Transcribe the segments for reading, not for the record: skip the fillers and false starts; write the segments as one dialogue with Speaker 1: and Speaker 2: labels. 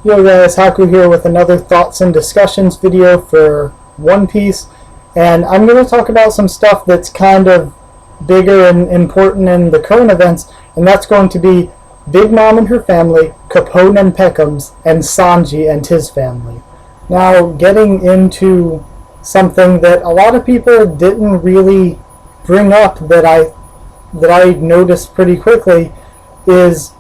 Speaker 1: Yo guys, Haku here with another thoughts and discussions video for One Piece, and I'm going to talk about some stuff that's kind of bigger and important in the current events, and that's going to be Big Mom and her family, Capone and Pekoms, and Sanji and his family. Now, getting into something that a lot of people didn't really bring up that I noticed pretty quickly is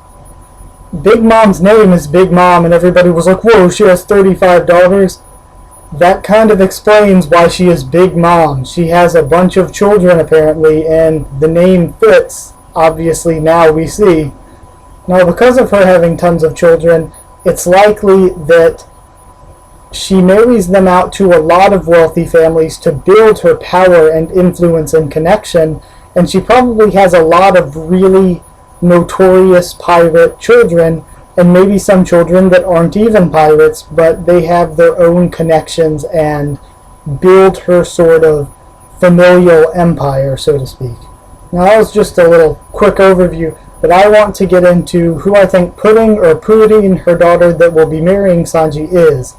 Speaker 1: Big Mom's name is Big Mom, and everybody was like, whoa, she has 35 daughters. That kind of explains why she is Big Mom. She has a bunch of children, apparently, and the name fits, obviously, now we see. Now, because of her having tons of children, it's likely that she marries them out to a lot of wealthy families to build her power and influence and connection, and she probably has a lot of really notorious pirate children, and maybe some children that aren't even pirates, but they have their own connections and build her sort of familial empire, so to speak. Now that was just a little quick overview, but I want to get into who I think Pudding her daughter that will be marrying Sanji is.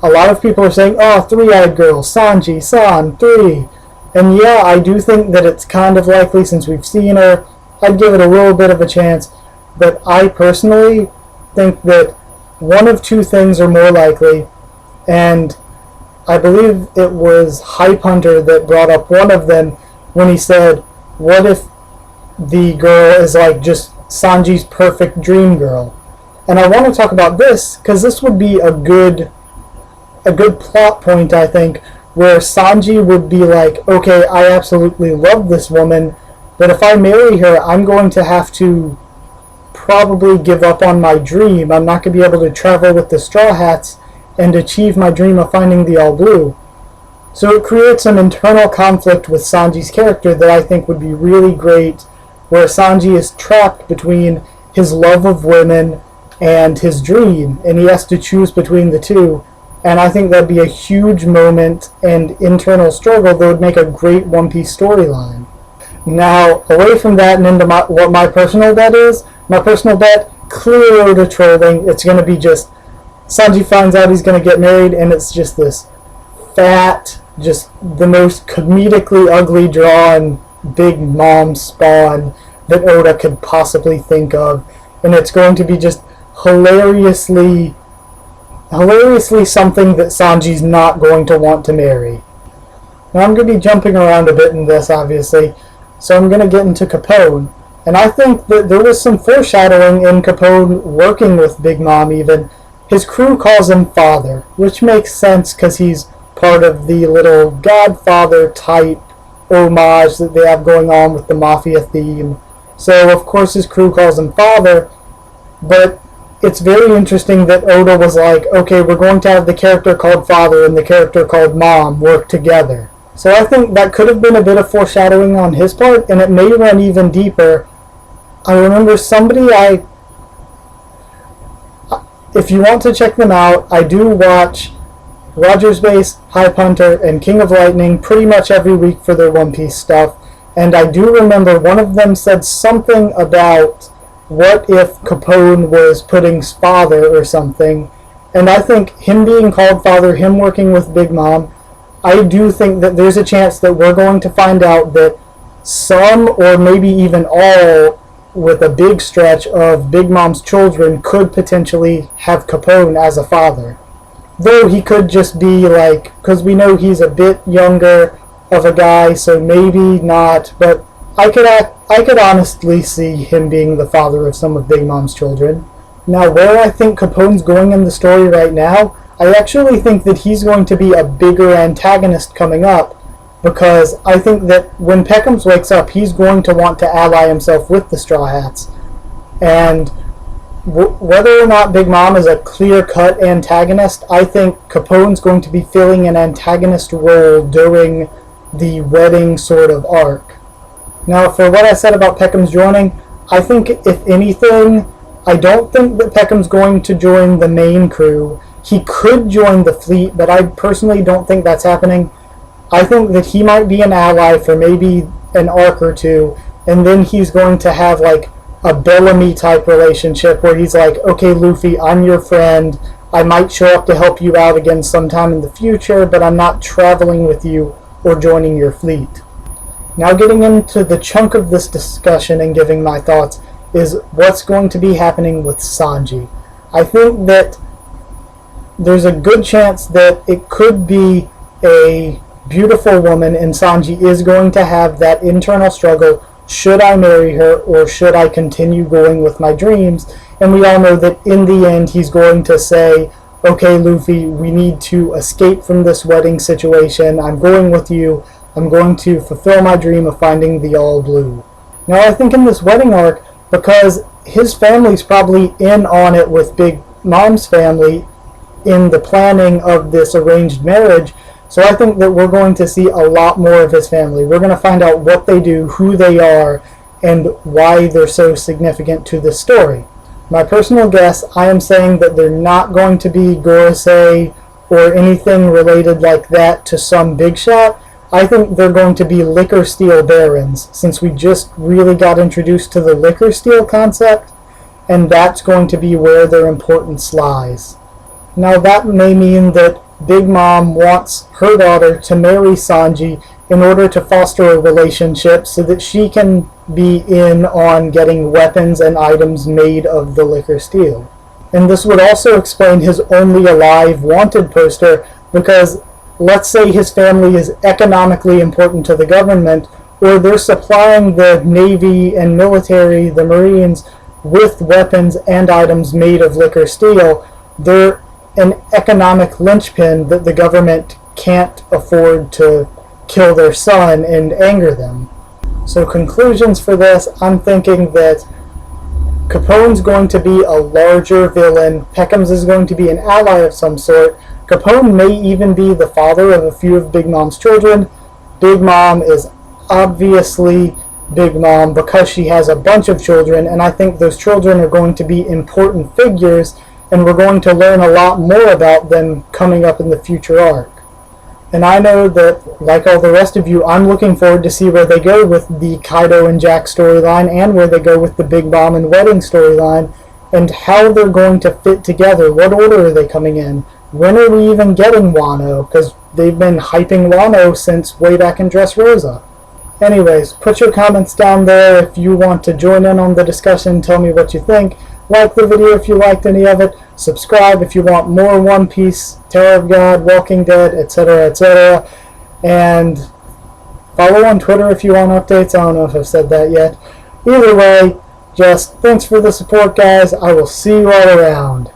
Speaker 1: A lot of people are saying, oh, three-eyed girl, Sanji, San, 3. And yeah, I do think that it's kind of likely since we've seen her. I'd give it a little bit of a chance, but I personally think that one of two things are more likely, and I believe it was Hype Hunter that brought up one of them when he said, what if the girl is like just Sanji's perfect dream girl? And I want to talk about this because this would be a good plot point, I think, where Sanji would be like, okay, I absolutely love this woman, but if I marry her, I'm going to have to probably give up on my dream. I'm not going to be able to travel with the Straw Hats and achieve my dream of finding the All Blue. So it creates an internal conflict with Sanji's character that I think would be really great, where Sanji is trapped between his love of women and his dream, and he has to choose between the two. And I think that'd be a huge moment and internal struggle that would make a great One Piece storyline. Now, away from that and into what my personal bet is, my personal bet, clear Oda trolling. It's going to be just, Sanji finds out he's going to get married, and it's just this fat, just the most comedically ugly drawn Big Mom spawn that Oda could possibly think of. And it's going to be just hilariously something that Sanji's not going to want to marry. Now, I'm going to be jumping around a bit in this, obviously. So I'm going to get into Capone, and I think that there was some foreshadowing in Capone working with Big Mom even. His crew calls him Father, which makes sense because he's part of the little Godfather type homage that they have going on with the Mafia theme. So of course his crew calls him Father, but it's very interesting that Oda was like, okay, we're going to have the character called Father and the character called Mom work together. So I think that could have been a bit of foreshadowing on his part, and it may run even deeper. I remember if you want to check them out, I do watch Roger's Base, Hype Hunter, and King of Lightning pretty much every week for their One Piece stuff. And I do remember one of them said something about what if Capone was Pudding's father or something. And I think him being called Father, him working with Big Mom, I do think that there's a chance that we're going to find out that some, or maybe even all, with a big stretch of Big Mom's children could potentially have Capone as a father. Though he could just be like, because we know he's a bit younger of a guy, so maybe not, but I could honestly see him being the father of some of Big Mom's children. Now, where I think Capone's going in the story right now, I actually think that he's going to be a bigger antagonist coming up, because I think that when Pekoms wakes up, he's going to want to ally himself with the Straw Hats. And whether or not Big Mom is a clear-cut antagonist, I think Capone's going to be filling an antagonist role during the wedding sort of arc. Now, for what I said about Pekoms joining, I think, if anything, I don't think that Pekom's going to join the main crew. He could join the fleet, but I personally don't think that's happening. I think that he might be an ally for maybe an arc or two, and then he's going to have like a Bellamy type relationship where he's like, okay, Luffy, I'm your friend. I might show up to help you out again sometime in the future, but I'm not traveling with you or joining your fleet. Now getting into the chunk of this discussion and giving my thoughts is what's going to be happening with Sanji. I think that there's a good chance that it could be a beautiful woman and Sanji is going to have that internal struggle. Should I marry her or should I continue going with my dreams? And we all know that in the end he's going to say, okay, Luffy, we need to escape from this wedding situation. I'm going with you. I'm going to fulfill my dream of finding the All Blue. Now I think in this wedding arc, because his family's probably in on it with Big Mom's family in the planning of this arranged marriage, so I think that we're going to see a lot more of his family. We're going to find out what they do, who they are, and why they're so significant to this story. My personal guess, I am saying that they're not going to be Gorosei or anything related like that to some big shot. I think they're going to be liquor steel barons, since we just really got introduced to the liquor steel concept, and that's going to be where their importance lies. Now that may mean that Big Mom wants her daughter to marry Sanji in order to foster a relationship so that she can be in on getting weapons and items made of the liquor steel. And this would also explain his Only Alive wanted poster, because let's say his family is economically important to the government, or they're supplying the Navy and military, the Marines, with weapons and items made of liquor steel. They're an economic linchpin that the government can't afford to kill their son and anger them. So conclusions for this, I'm thinking that Capone's going to be a larger villain, Pekoms is going to be an ally of some sort, Capone may even be the father of a few of Big Mom's children. Big Mom is obviously Big Mom because she has a bunch of children, and I think those children are going to be important figures, and we're going to learn a lot more about them coming up in the future arc. And I know that, like all the rest of you, I'm looking forward to see where they go with the Kaido and Jack storyline, and where they go with the Big Mom and wedding storyline, and how they're going to fit together. What order are they coming in? When are we even getting Wano? Because they've been hyping Wano since way back in Dressrosa. Anyways, put your comments down there if you want to join in on the discussion. Tell me what you think. Like the video if you liked any of it. Subscribe if you want more One Piece, Tower of God, Walking Dead, etc., etc. And follow on Twitter if you want updates. I don't know if I've said that yet. Either way, just thanks for the support, guys. I will see you all around.